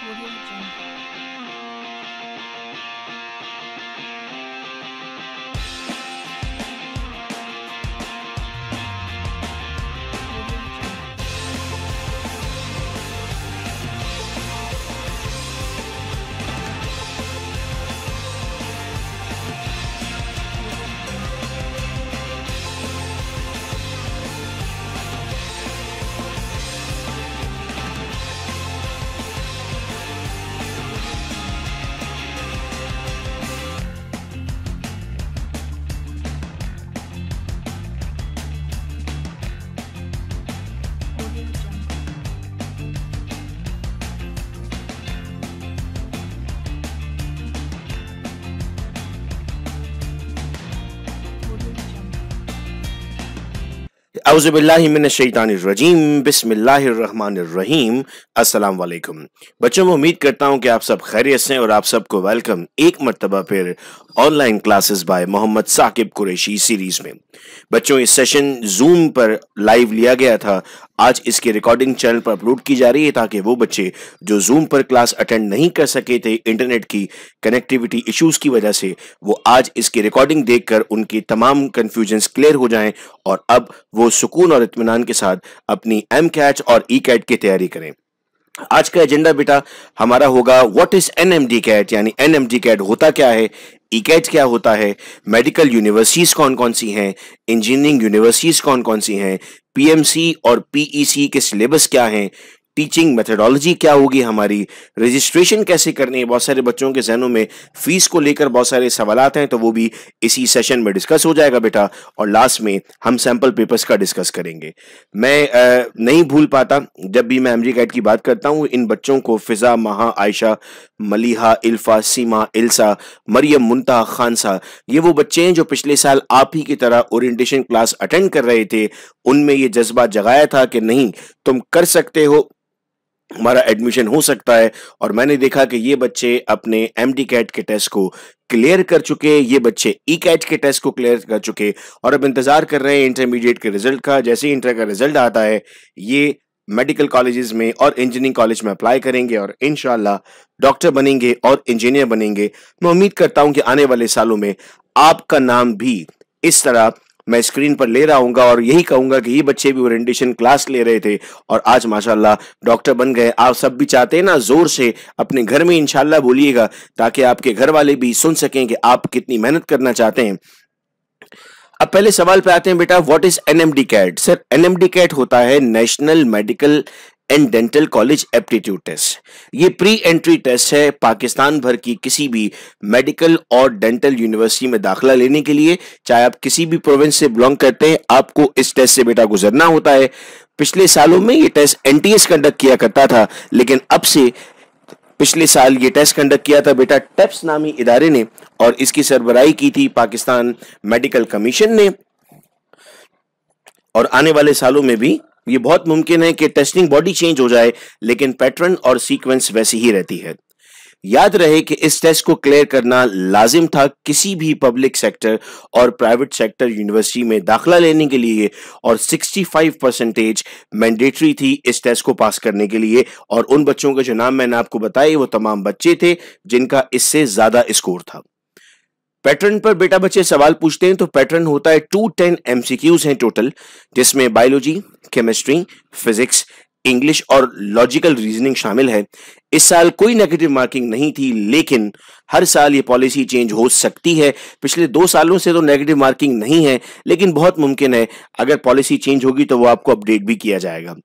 Audio Jungle. Audio Jungle. Audio Jungle. Audio Jungle. औज़ुबिल्लाहिमिनश्शैतानिर्रजीम बिस्मिल्लाहिर्रहमानिर्रहीम अस्सलाम वालेकुम। बच्चों मैं उम्मीद करता हूँ कि आप सब खैरियत से हैं और आप सबको वेलकम एक मर्तबा फिर online classes by Mohammad Saqib Qureshi series में। बच्चों इस सेशन जूम पर लाइव लिया गया था, आज इसकी रिकॉर्डिंग चैनल पर अपलोड की जा रही है ताकि वो बच्चे जो जूम पर क्लास अटेंड नहीं कर सके थे इंटरनेट की कनेक्टिविटी इश्यूज की वजह से, वो आज इसकी रिकॉर्डिंग देखकर उनकी तमाम कंफ्यूजन्स क्लियर हो जाएं और अब वो सुकून और इत्मीनान के साथ अपनी एम कैट और ई कैट की तैयारी करें। आज का एजेंडा बेटा हमारा होगा व्हाट इज एनएमडी कैट, यानी एनएमडी कैट होता क्या है, ई कैट क्या होता है, मेडिकल यूनिवर्सिटीज कौन कौन सी हैं, इंजीनियरिंग यूनिवर्सिटीज कौन कौन सी हैं, पीएमसी और पीईसी के सिलेबस क्या हैं, टीचिंग मेथोडोलॉजी क्या होगी हमारी, रजिस्ट्रेशन कैसे करनी है। बहुत सारे बच्चों के जहनों में फीस को लेकर बहुत सारे सवालात हैं, तो वो भी इसी सेशन में डिस्कस हो जाएगा बेटा। और लास्ट में हम सैंपल पेपर्स का डिस्कस करेंगे। मैं नहीं भूल पाता जब भी मैं एमजी कैट की बात करता हूँ इन बच्चों को फिजा, महा, आयशा, मलिहा, इल्फा, सीमा, इल्सा, मरियम, मुंतहा, खानसा, ये वो बच्चे हैं जो पिछले साल आप ही की तरह ओरिएंटेशन क्लास अटेंड कर रहे थे। उनमें ये जज्बा जगाया था कि नहीं तुम कर सकते हो, हमारा एडमिशन हो सकता है। और मैंने देखा कि ये बच्चे अपने एमडी कैट के टेस्ट को क्लियर कर चुके, ये बच्चे ई कैट के टेस्ट को क्लियर कर चुके और अब इंतजार कर रहे हैं इंटरमीडिएट के रिजल्ट का। जैसे ही इंटर का रिजल्ट आता है ये मेडिकल कॉलेजेस में और इंजीनियरिंग कॉलेज में अप्लाई करेंगे और इंशाल्लाह डॉक्टर बनेंगे और इंजीनियर बनेंगे। मैं उम्मीद करता हूं कि आने वाले सालों में आपका नाम भी इस तरह मैं स्क्रीन पर ले रहा हूँगा और यही कहूंगा कि ये बच्चे भी ओरिएंटेशन क्लास ले रहे थे और आज माशाल्लाह डॉक्टर बन गए। आप सब भी चाहते हैं ना, जोर से अपने घर में इंशाल्लाह बोलिएगा ताकि आपके घर वाले भी सुन सकें कि आप कितनी मेहनत करना चाहते हैं। अब पहले सवाल पे आते हैं बेटा, what is NMD CAT. Sir NMD CAT होता है national medical and dental college aptitude test. ये प्री एंट्री टेस्ट है पाकिस्तान भर की किसी भी मेडिकल और डेंटल यूनिवर्सिटी में दाखिला लेने के लिए। चाहे आप किसी भी प्रोविंस से बिलोंग करते हैं, आपको इस टेस्ट से बेटा गुजरना होता है। पिछले सालों में ये टेस्ट एनटीएस कंडक्ट किया करता था, लेकिन अब से पिछले साल ये टेस्ट कंडक्ट किया था बेटा टेप्स नामी इदारे ने और इसकी सरबराही की थी पाकिस्तान मेडिकल कमीशन ने। और आने वाले सालों में भी ये बहुत मुमकिन है कि टेस्टिंग बॉडी चेंज हो जाए, लेकिन पैटर्न और सीक्वेंस वैसी ही रहती है। याद रहे कि इस टेस्ट को क्लियर करना लाजिम था किसी भी पब्लिक सेक्टर और प्राइवेट सेक्टर यूनिवर्सिटी में दाखिला लेने के लिए और 65% मैंडेटरी थी इस टेस्ट को पास करने के लिए। और उन बच्चों के जो नाम मैंने आपको बताए वो तमाम बच्चे थे जिनका इससे ज्यादा स्कोर था। पैटर्न पर बेटा बच्चे सवाल पूछते हैं तो पैटर्न होता है 210 एमसीक्यूज हैं टोटल, जिसमें बायोलॉजी, केमिस्ट्री, फिजिक्स, इंग्लिश और लॉजिकल रीजनिंग शामिल है। इस साल कोई नेगेटिव मार्किंग नहीं थी, लेकिन हर साल ये पॉलिसी चेंज हो सकती है। पिछले 2 सालों से तो नेगेटिव मार्किंग नहीं है, लेकिन बहुत मुमकिन है अगर पॉलिसी चेंज होगी तो वो आपको अपडेट भी किया जाएगा।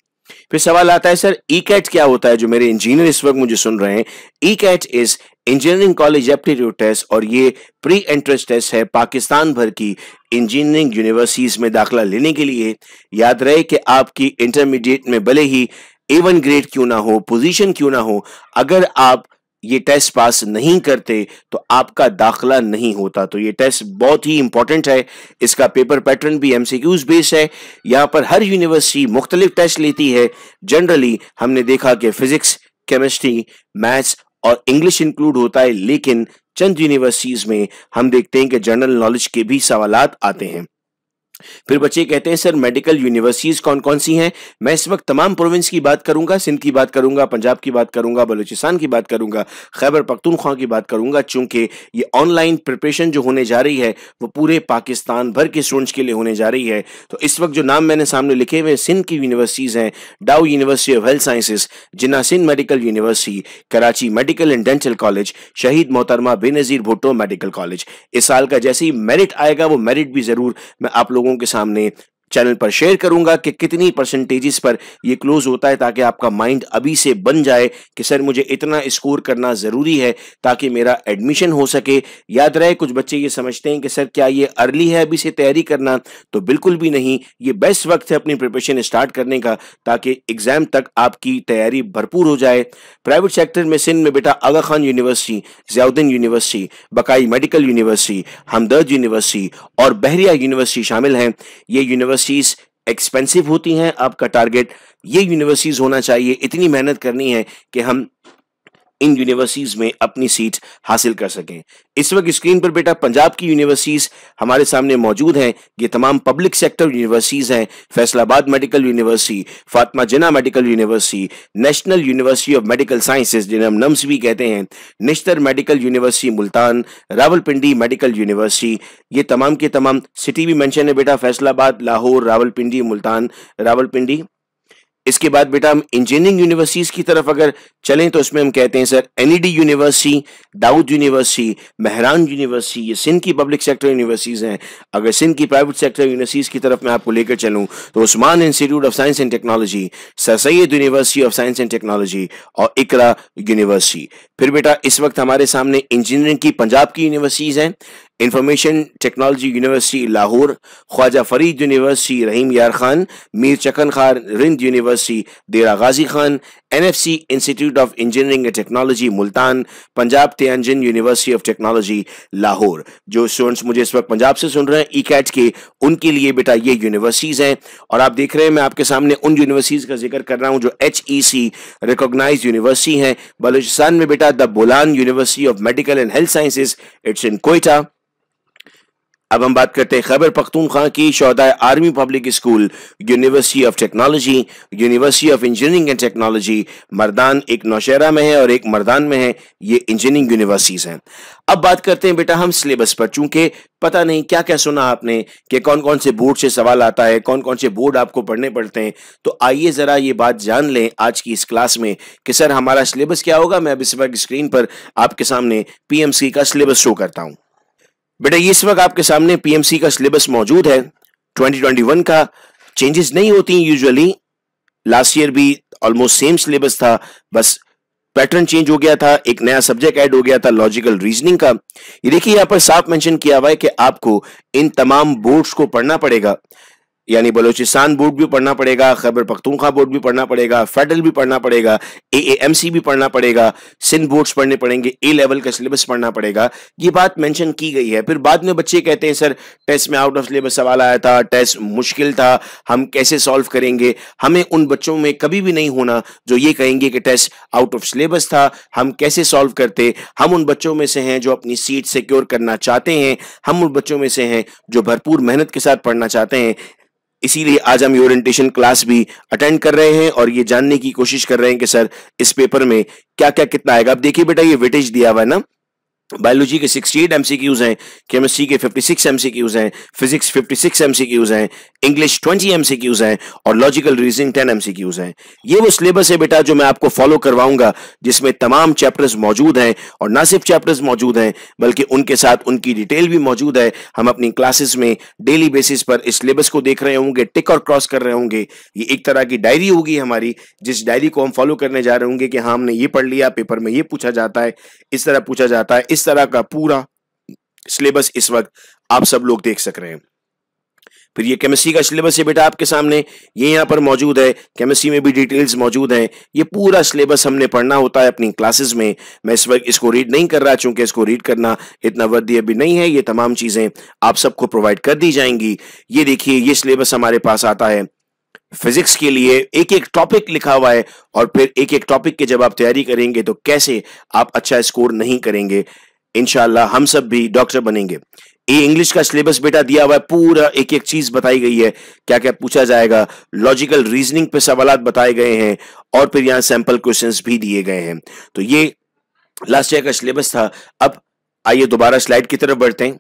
फिर सवाल आता है सर ई कैट क्या होता है। जो मेरे इंजीनियर इस वक्त मुझे सुन रहे हैं, E CAT is engineering college aptitude test और ये प्री एंट्रेंस टेस्ट है पाकिस्तान भर की इंजीनियरिंग यूनिवर्सिटीज में दाखिला लेने के लिए। याद रहे कि आपकी इंटरमीडिएट में भले ही A1 ग्रेड क्यों ना हो, पोजीशन क्यों ना हो, अगर आप ये टेस्ट पास नहीं करते तो आपका दाखिला नहीं होता। तो ये टेस्ट बहुत ही इंपॉर्टेंट है। इसका पेपर पैटर्न भी एमसीक्यूज बेस्ड है। यहाँ पर हर यूनिवर्सिटी मुख्तलिफ टेस्ट लेती है। जनरली हमने देखा कि फिजिक्स, केमिस्ट्री, मैथ्स और इंग्लिश इंक्लूड होता है, लेकिन चंद यूनिवर्सिटीज में हम देखते हैं कि जनरल नॉलेज के भी सवालात आते हैं। फिर बच्चे कहते हैं सर मेडिकल यूनिवर्सिटीज कौन कौन सी हैं। मैं इस वक्त तमाम प्रोविंस की बात करूंगा, सिंध की बात करूंगा, पंजाब की बात करूंगा, बलूचिस्तान की बात करूंगा, खैबर पख्तूनख्वा की बात करूंगा, चूंकि ये ऑनलाइन प्रिपरेशन जो होने जा रही है वो पूरे पाकिस्तान भर के स्टूडेंट्स के लिए होने जा रही है। तो इस वक्त जो नाम मैंने सामने लिखे हुए सिंध की यूनिवर्सिटीज हैं, Dow university of health sciences, Jinnah Sindh medical university, Karachi medical and dental college, Shaheed Mohtarma Benazir Bhutto medical college. इस साल का जैसे ही मेरिट आएगा वो मेरिट भी जरूर मैं आप लोगों के सामने चैनल पर शेयर करूंगा कि कितनी परसेंटेजेस पर ये क्लोज होता है, ताकि आपका माइंड अभी से बन जाए कि सर मुझे इतना स्कोर करना जरूरी है ताकि मेरा एडमिशन हो सके। याद रहे कुछ बच्चे ये समझते हैं कि सर क्या ये अर्ली है अभी से तैयारी करना, तो बिल्कुल भी नहीं, ये बेस्ट वक्त है अपनी प्रिपरेशन स्टार्ट करने का ताकि एग्जाम तक आपकी तैयारी भरपूर हो जाए। प्राइवेट सेक्टर में सिंध में बेटा Aga Khan university, Ziauddin university, Baqai medical university, Hamdard university और बहरिया यूनिवर्सिटी शामिल हैं। ये यूनिवर्सिटीज एक्सपेंसिव होती हैं। आपका टारगेट ये यूनिवर्सिटीज होना चाहिए, इतनी मेहनत करनी है कि हम इन यूनिवर्सिटीज में अपनी सीट हासिल कर सकें। इस वक्त स्क्रीन पर बेटा पंजाब की यूनिवर्सिटीज हमारे सामने मौजूद हैं। ये तमाम पब्लिक सेक्टर यूनिवर्सिटीज हैं। Faisalabad medical university, Fatima Jinnah medical university, national university of medical sciences जिन्हें हम नम्स भी कहते हैं, Nishtar medical university Multan, Rawalpindi medical university, ये तमाम के तमाम सिटी भी मेंशन है बेटा, फैसलाबाद, लाहौर, रावलपिंडी, मुल्तान, रावलपिंडी। इसके बाद बेटा हम इंजीनियरिंग यूनिवर्सिटीज की तरफ अगर चलें तो उसमें हम कहते हैं sir NED university, Dawood university, Mehran university, ये सिंध की पब्लिक सेक्टर यूनिवर्सिटीज हैं। अगर सिंध की प्राइवेट सेक्टर यूनिवर्सिटीज की तरफ मैं आपको लेकर चलूं तो Usman institute of science and technology, sir Syed university of science and technology और इकरा यूनिवर्सिटी। फिर बेटा इस वक्त हमारे सामने इंजीनियरिंग की पंजाब की यूनिवर्सिटीज हैं। Information technology university Lahore, Khwaja Farid university Rahim Yar Khan, Mir Chakar Khan Rind university Dera Ghazi Khan, NFC institute of engineering and technology Multan, Punjab Tianjin university of technology Lahore. जो स्टूडेंट्स मुझे इस वक्त पंजाब से सुन रहे हैं ई-कैट के, उनके लिए बेटा ये यूनिवर्सिटीज हैं। और आप देख रहे हैं मैं आपके सामने उन यूनिवर्सिटीज का जिक्र कर रहा हूं जो HEC रिकॉग्नाइज्ड यूनिवर्सिटी हैं। बलूचिस्तान में बेटा the Bolan university of medical and health sciences, it's in Quetta. अब हम बात करते हैं खैबर पख्तूनख्वा की Shuhada army public school, university of technology, university of engineering and technology. Mardan एक नौशहरा में है और एक मर्दान में है, ये इंजीनियरिंग यूनिवर्सिटीज हैं। अब बात करते हैं बेटा हम सिलेबस पर, चूंकि पता नहीं क्या क्या सुना आपने कि कौन कौन से बोर्ड से सवाल आता है, कौन कौन से बोर्ड आपको पढ़ने पड़ते हैं, तो आइए जरा ये बात जान लें आज की इस क्लास में कि सर हमारा सिलेबस क्या होगा। मैं अब इस वक्त स्क्रीन पर आपके सामने PMC का सिलेबस शो करता हूं। बेटा ये इस वक्त आपके सामने PMC का सिलेबस मौजूद है 2021 का। चेंजेस नहीं होती यूजुअली, लास्ट ईयर भी ऑलमोस्ट सेम सिलेबस था, बस पैटर्न चेंज हो गया था, एक नया सब्जेक्ट ऐड हो गया था लॉजिकल रीजनिंग का। ये देखिए यहाँ पर साफ मेंशन किया हुआ है कि आपको इन तमाम बोर्ड्स को पढ़ना पड़ेगा, यानी बलूचिस्तान बोर्ड भी पढ़ना पड़ेगा, खैबर पख्तूनख्वा बोर्ड भी पढ़ना पड़ेगा, फेडरल भी पढ़ना पड़ेगा, AAMC भी पढ़ना पड़ेगा, सिंध बोर्ड्स पढ़ने पड़ेंगे, A लेवल का सिलेबस पढ़ना पड़ेगा। ये बात मेंशन की गई है। फिर बाद में बच्चे कहते हैं सर टेस्ट में आउट ऑफ सिलेबस सवाल आया था, टेस्ट मुश्किल था, हम कैसे सॉल्व करेंगे। हमें उन बच्चों में कभी भी नहीं होना जो ये कहेंगे कि टेस्ट आउट ऑफ सिलेबस था, हम कैसे सॉल्व करते। हम उन बच्चों में से हैं जो अपनी सीट सिक्योर करना चाहते हैं, हम उन बच्चों में से हैं जो भरपूर मेहनत के साथ पढ़ना चाहते हैं। इसीलिए आज हम ये ओरिएंटेशन क्लास भी अटेंड कर रहे हैं और ये जानने की कोशिश कर रहे हैं कि सर इस पेपर में क्या क्या कितना आएगा। अब देखिए बेटा ये वेटेज दिया हुआ है ना, बायोलॉजी के 68 MCQs हैं, केमिस्ट्री के 56 MCQs हैं, फिजिक्स 56 MCQs हैं, इंग्लिश 20 MCQs हैं और लॉजिकल रीजनिंग 10 MCQs हैं। ये वो सिलेबस है बेटा जो मैं आपको फॉलो करवाऊंगा, जिसमें तमाम चैप्टर्स मौजूद हैं और ना सिर्फ चैप्टर्स मौजूद हैं बल्कि उनके साथ उनकी डिटेल भी मौजूद है। हम अपनी क्लासेस में डेली बेसिस पर इस सिलेबस को देख रहे होंगे, टिक और क्रॉस कर रहे होंगे। ये एक तरह की डायरी होगी हमारी, जिस डायरी को हम फॉलो करने जा रहे होंगे कि हाँ हमने ये पढ़ लिया, पेपर में ये पूछा जाता है, इस तरह पूछा जाता है। इस तरह का पूरा सिलेबस इस वक्त आप सब लोग देख सक रहे हैं। फिर ये केमिस्ट्री का सिलेबस है बेटा आपके सामने, ये यहाँ पर मौजूद है, केमिस्ट्री में भी डिटेल्स मौजूद हैं। ये पूरा सिलेबस हमने पढ़ना होता है अपनी क्लासेस में। मैं इस वक्त इसको रीड नहीं कर रहा चूंकि इसको रीड करना इतना वर्दी अभी नहीं है। ये तमाम चीजें आप सबको प्रोवाइड कर दी जाएंगी। ये देखिए ये सिलेबस हमारे पास आता है। फिजिक्स के लिए एक एक टॉपिक लिखा हुआ है और फिर एक एक टॉपिक की जब आप तैयारी करेंगे तो कैसे आप अच्छा स्कोर नहीं करेंगे। इंशाल्लाह हम सब भी डॉक्टर बनेंगे। ये इंग्लिश का सिलेबस बेटा दिया हुआ है, पूरा एक एक चीज बताई गई है, क्या क्या पूछा जाएगा, लॉजिकल रीजनिंग पे सवालात बताए गए हैं और फिर यहाँ सैंपल क्वेश्चंस भी दिए गए हैं। तो ये लास्ट ईयर का सिलेबस था। अब आइए दोबारा स्लाइड की तरफ बढ़ते हैं।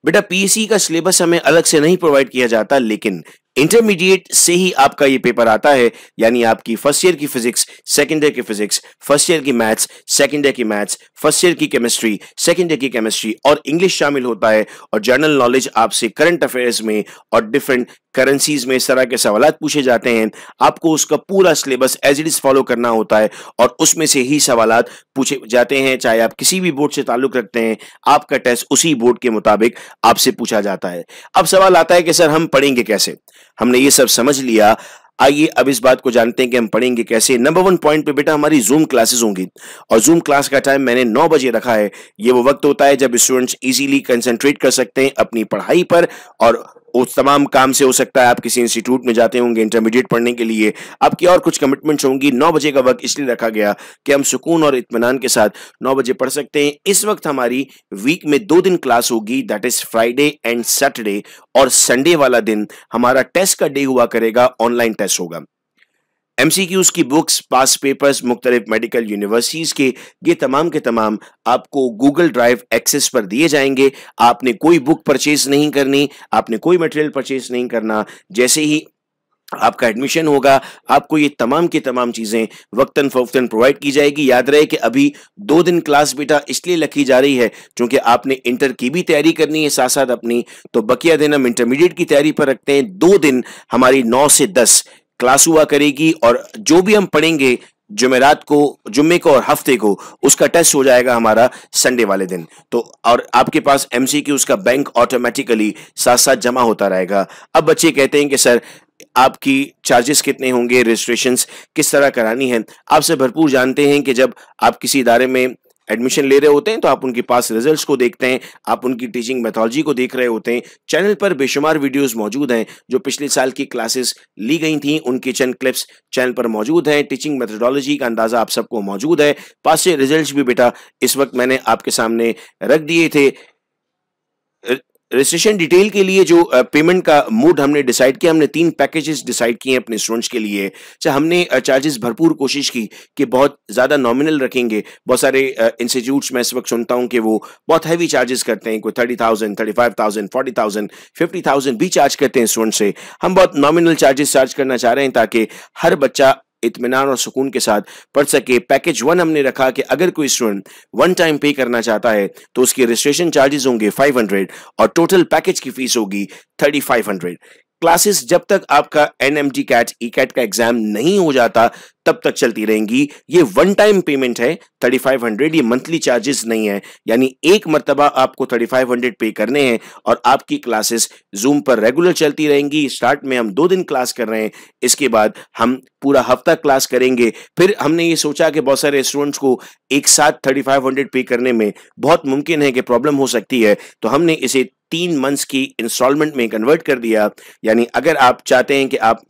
बेटा पीएससी का सिलेबस हमें अलग से नहीं प्रोवाइड किया जाता, लेकिन इंटरमीडिएट से ही आपका ये पेपर आता है, यानी आपकी फर्स्ट ईयर की फिजिक्स, सेकंड ईयर की फिजिक्स, फर्स्ट ईयर की मैथ्स, सेकंड ईयर की मैथ्स, फर्स्ट ईयर की केमिस्ट्री, सेकंड ईयर की केमिस्ट्री और इंग्लिश शामिल होता है। और जनरल नॉलेज आपसे करंट अफेयर्स में और डिफरेंट करेंसीज में इस तरह के सवाल पूछे जाते हैं। आपको उसका पूरा syllabus as it is follow करना होता है और उसमें से ही सवाल पूछे जाते हैं। चाहे आप किसी भी बोर्ड से ताल्लुक रखते हैं, आपका टेस्ट उसी बोर्ड के मुताबिक आपसे पूछा जाता है। अब सवाल आता है कि सर हम पढ़ेंगे कैसे? हमने ये सब समझ लिया, आइए अब इस बात को जानते हैं कि हम पढ़ेंगे कैसे। नंबर 1 पॉइंट पे बेटा हमारी जूम क्लासेस होंगी और जूम क्लास का टाइम मैंने 9 बजे रखा है। ये वो वक्त होता है जब स्टूडेंट्स इजीली कंसंट्रेट कर सकते हैं अपनी पढ़ाई पर और उस तमाम काम से। हो सकता है आप किसी इंस्टीट्यूट में जाते होंगे इंटरमीडिएट पढ़ने के लिए, आपकी और कुछ कमिटमेंट्स होंगी। 9 बजे का वक्त इसलिए रखा गया कि हम सुकून और इत्मीनान के साथ 9 बजे पढ़ सकते हैं। इस वक्त हमारी वीक में 2 दिन क्लास होगी, that is Friday and Saturday, और संडे वाला दिन हमारा टेस्ट का डे हुआ करेगा, ऑनलाइन टेस्ट होगा। एमसीक्यूज की बुक्स, पास पेपर्स मुख्तलिफ मेडिकल यूनिवर्सिटीज के, ये तमाम के तमाम आपको गूगल ड्राइव एक्सेस पर दिए जाएंगे। आपने कोई बुक परचेज नहीं करनी, आपने कोई मटेरियल परचेज नहीं करना। जैसे ही आपका एडमिशन होगा, आपको ये तमाम की तमाम चीजें वक्तन फवक्तन प्रोवाइड की जाएगी। याद रहे कि अभी 2 दिन क्लास बेटा इसलिए रखी जा रही है क्योंकि आपने इंटर की भी तैयारी करनी है साथ साथ अपनी, तो बकिया दिन हम इंटरमीडिएट की तैयारी पर रखते हैं। 2 दिन हमारी 9 से 10 क्लास हुआ करेगी और जो भी हम पढ़ेंगे जुमेरात को, जुम्मे को और हफ्ते को, उसका टेस्ट हो जाएगा हमारा संडे वाले दिन। तो और आपके पास एमसीक्यू उसका बैंक ऑटोमेटिकली साथ साथ जमा होता रहेगा। अब बच्चे कहते हैं कि सर आपकी चार्जेस कितने होंगे, रजिस्ट्रेशंस किस तरह करानी है। आप सब भरपूर जानते हैं कि जब आप किसी इदारे में एडमिशन ले रहे होते हैं तो आप उनके पास रिजल्ट्स को देखते हैं, आप उनकी टीचिंग मेथोडोलॉजी को देख रहे होते हैं। चैनल पर बेशुमार वीडियोस मौजूद हैं जो पिछले साल की क्लासेस ली गई थी, उनके चंद क्लिप्स चैनल पर मौजूद हैं। टीचिंग मेथोडोलॉजी का अंदाजा आप सबको मौजूद है। पास से रिजल्ट्स भी बेटा इस वक्त मैंने आपके सामने रख दिए थे। रजिस्ट्रेशन डिटेल के लिए जो पेमेंट का मोड हमने डिसाइड किया, हमने 3 पैकेजेस डिसाइड किए अपने स्टूडेंट्स के लिए। चाहे हमने चार्जेस भरपूर कोशिश की कि बहुत ज़्यादा नॉमिनल रखेंगे। बहुत सारे इंस्टीट्यूट्स में इस वक्त सुनता हूं कि वो बहुत हैवी चार्जेस करते हैं, कोई 30,000, 35,000, 40,000, 50,000 भी चार्ज करते हैं स्टूडेंट से। हम बहुत नॉमिनल चार्जेस चार्ज करना चाह रहे हैं ताकि हर बच्चा इत्मीनान और सुकून के साथ पढ़ सके। पैकेज 1 हमने रखा कि अगर कोई स्टूडेंट 1 टाइम पे करना चाहता है तो उसके रजिस्ट्रेशन चार्जेस होंगे 500 और टोटल पैकेज की फीस होगी 3500। क्लासेस जब तक आपका एनएमटी कैट ई कैट का एग्जाम नहीं हो जाता तब तक चलती रहेंगी। ये 1 टाइम पेमेंट है 3500, ये मंथली चार्जेस नहीं है, यानी एक मर्तबा आपको 3500 पे करने हैं और आपकी क्लासेस जूम पर रेगुलर चलती रहेंगी। स्टार्ट में हम 2 दिन क्लास कर रहे हैं, इसके बाद हम पूरा हफ्ता क्लास करेंगे। फिर हमने ये सोचा कि बहुत सारे स्टूडेंट्स को एक साथ 3500 पे करने में बहुत मुमकिन है कि प्रॉब्लम हो सकती है, तो हमने इसे 3 मंथ्स की इंस्टॉलमेंट में कन्वर्ट कर दिया। यानी अगर आप चाहते हैं कि आप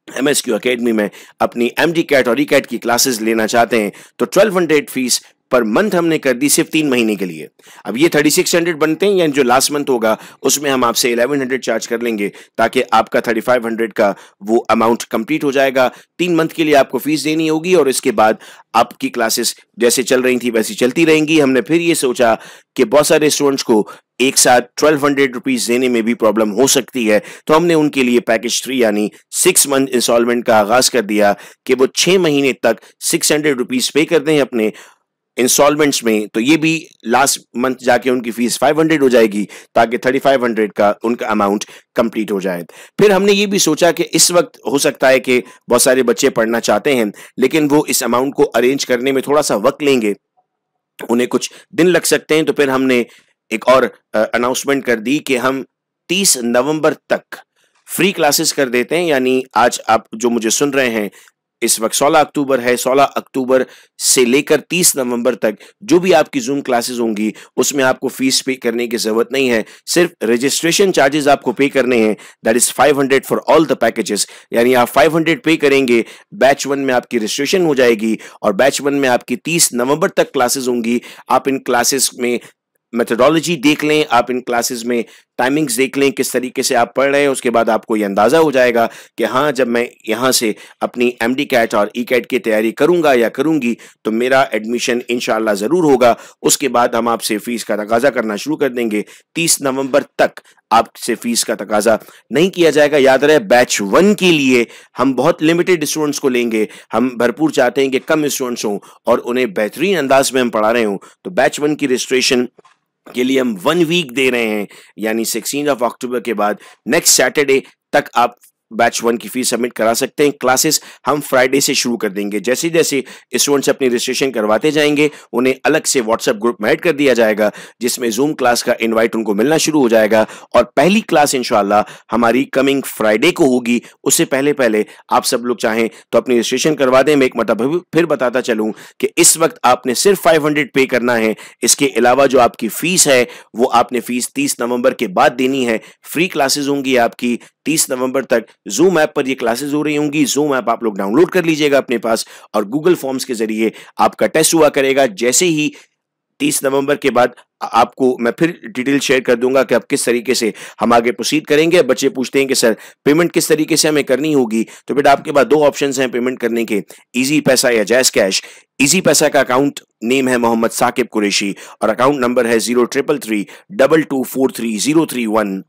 MSQ अकेडमी में अपनी MD कैट और ECAT की क्लासेस लेना चाहते हैं तो 1200 फीस पर मंथ हमने कर दी सिर्फ 3 महीने के लिए। अब ये 3600 बनते हैं, यानी जो लास्ट मंथ होगा उसमें हम आपसे 1100 चार्ज कर लेंगे ताकि आपका 3500 का वो अमाउंट कंप्लीट हो जाएगा। 3 मंथ के लिए आपको फीस देनी होगी और इसके बाद आपकी क्लासेस जैसे चल रही थी वैसी चलती रहेंगी। हमने फिर ये सोचा कि बहुत सारे स्टूडेंट्स को एक साथ 1200 रुपीज देने में भी प्रॉब्लम हो सकती है, तो हमने उनके लिए पैकेज 3 यानी 6 मंथ इंस्टॉलमेंट का आगाज कर दिया कि वो 6 महीने तक 600 रुपीज पे कर दें अपने इंस्टॉलमेंट्स में। तो ये भी लास्ट मंथ जाके उनकी फीस 500 हो जाएगी ताकि 3500 का उनका अमाउंट कंप्लीट हो जाए। फिर हमने ये भी सोचा कि इस वक्त हो सकता है कि बहुत सारे बच्चे पढ़ना चाहते हैं लेकिन वो इस अमाउंट को अरेंज करने में थोड़ा सा वक्त लेंगे, उन्हें कुछ दिन लग सकते हैं। तो फिर हमने एक और अनाउंसमेंट कर दी कि हम 30 नवंबर तक फ्री क्लासेस कर देते हैं। यानी आज आप जो मुझे सुन रहे हैं, इस वक्त 16 अक्टूबर है, 16 अक्टूबर से लेकर 30 नवंबर तक जो भी आपकी जूम क्लासेस होंगी उसमें आपको फीस पे करने की जरूरत नहीं है, सिर्फ रजिस्ट्रेशन चार्जेस आपको पे करने हैं, that is 500 for all the packages. यानी आप 500 पे करेंगे, बैच 1 में आपकी रजिस्ट्रेशन हो जाएगी और बैच 1 में आपकी 30 नवंबर तक क्लासेस होंगी। आप इन क्लासेस में मेथोडोलॉजी देख लें, आप इन क्लासेस में टाइमिंग्स देख लें, किस तरीके से आप पढ़ रहे हैं, उसके बाद आपको ये अंदाज़ा हो जाएगा कि हाँ, जब मैं यहाँ से अपनी एमडी कैट और ई कैट की तैयारी करूँगा या करूँगी तो मेरा एडमिशन इंशाल्लाह ज़रूर होगा। उसके बाद हम आपसे फ़ीस का तकाज़ा करना शुरू कर देंगे। 30 नवंबर तक आपसे फ़ीस का तकाज़ा नहीं किया जाएगा। याद रहे, बैच 1 के लिए हम बहुत लिमिटेड स्टूडेंट्स को लेंगे। हम भरपूर चाहते हैं कि कम स्टूडेंट्स हों और उन्हें बेहतरीन अंदाज में हम पढ़ा रहे हों। तो बैच 1 की रजिस्ट्रेशन के लिए हम 1 वीक दे रहे हैं, यानी 16 अक्टूबर के बाद नेक्स्ट सैटरडे तक आप बैच 1 की फीस सबमिट करा सकते हैं। क्लासेस हम फ्राइडे से शुरू कर देंगे। जैसे जैसे स्टूडेंट्स अपनी रजिस्ट्रेशन करवाते जाएंगे उन्हें अलग से व्हाट्सएप ग्रुप में ऐड कर दिया जाएगा, जिसमें जूम क्लास का इनवाइट उनको मिलना शुरू हो जाएगा और पहली क्लास इंशाल्लाह हमारी कमिंग फ्राइडे को होगी। उससे पहले पहले आप सब लोग चाहें तो अपनी रजिस्ट्रेशन करवा दें। मैं एक मतलब फिर बताता चलूं कि इस वक्त आपने सिर्फ 500 पे करना है। इसके अलावा जो आपकी फीस है वो आपने फीस 30 नवंबर के बाद देनी है। फ्री क्लासेस होंगी आपकी 30 नवंबर तक। जूम ऐप पर ये क्लासेस हो रही होंगी। जूम ऐप आप लोग डाउनलोड कर लीजिएगा अपने पास और गूगल फॉर्म्स के जरिए आपका टेस्ट हुआ करेगा। जैसे ही 30 नवंबर के बाद आपको मैं फिर डिटेल शेयर कर दूंगा कि आप किस तरीके से हम आगे प्रोसीड करेंगे। बच्चे पूछते हैं कि सर पेमेंट किस तरीके से हमें करनी होगी, तो बेटा आपके पास 2 ऑप्शंस हैं पेमेंट करने के, इजी पैसा या जैज़ कैश। इजी पैसा का अकाउंट नेम है मोहम्मद साकिब कुरैशी और अकाउंट नंबर है 033322433031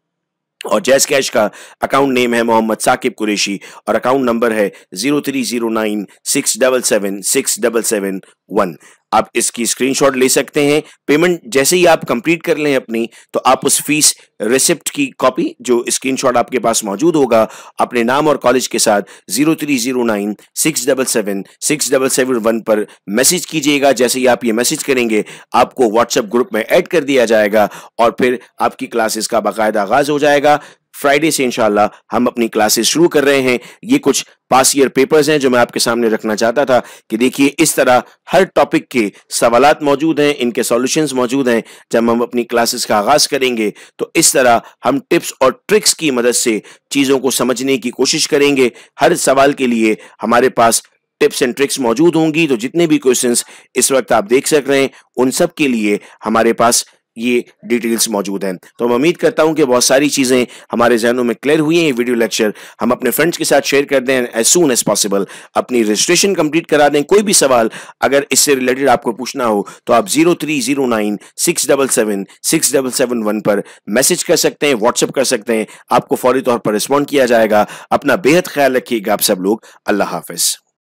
और जैज़ कैश का अकाउंट नेम है मोहम्मद साकिब कुरैशी और अकाउंट नंबर है 0309677677 आप इसकी स्क्रीनशॉट ले सकते हैं। पेमेंट जैसे ही आप कंप्लीट कर लें अपनी, तो आप उस फीस रिसिप्ट की कॉपी जो स्क्रीनशॉट आपके पास मौजूद होगा अपने नाम और कॉलेज के साथ 0309677677 पर मैसेज कीजिएगा। जैसे ही आप ये मैसेज करेंगे आपको व्हाट्सएप ग्रुप में ऐड कर दिया जाएगा और फिर आपकी क्लासेस का बाकायदा आगाज हो जाएगा। फ्राइडे से इंशाल्लाह हम अपनी क्लासेस शुरू कर रहे हैं। ये कुछ पास ईयर पेपर्स हैं जो मैं आपके सामने रखना चाहता था कि देखिए इस तरह हर टॉपिक के सवालात मौजूद हैं, इनके सॉल्यूशंस मौजूद हैं। जब हम अपनी क्लासेस का आगाज करेंगे तो इस तरह हम टिप्स और ट्रिक्स की मदद से चीज़ों को समझने की कोशिश करेंगे। हर सवाल के लिए हमारे पास टिप्स एंड ट्रिक्स मौजूद होंगी। तो जितने भी क्वेश्चंस इस वक्त आप देख सक रहे हैं उन सब के लिए हमारे पास ये डिटेल्स मौजूद हैं। तो मैं उम्मीद करता हूं कि बहुत सारी चीजें हमारे जहनों में क्लियर हुई हैं। ये वीडियो लेक्चर हम अपने फ्रेंड्स के साथ शेयर कर दें एज सून एज पॉसिबल। अपनी रजिस्ट्रेशन कंप्लीट करा दें। कोई भी सवाल अगर इससे रिलेटेड आपको पूछना हो तो आप 0309677677 पर मैसेज कर सकते हैं, व्हाट्सएप कर सकते हैं। आपको फौरी तौर पर रिस्पॉन्ड किया जाएगा। अपना बेहद ख्याल रखिएगा आप सब लोग। अल्लाह हाफिज।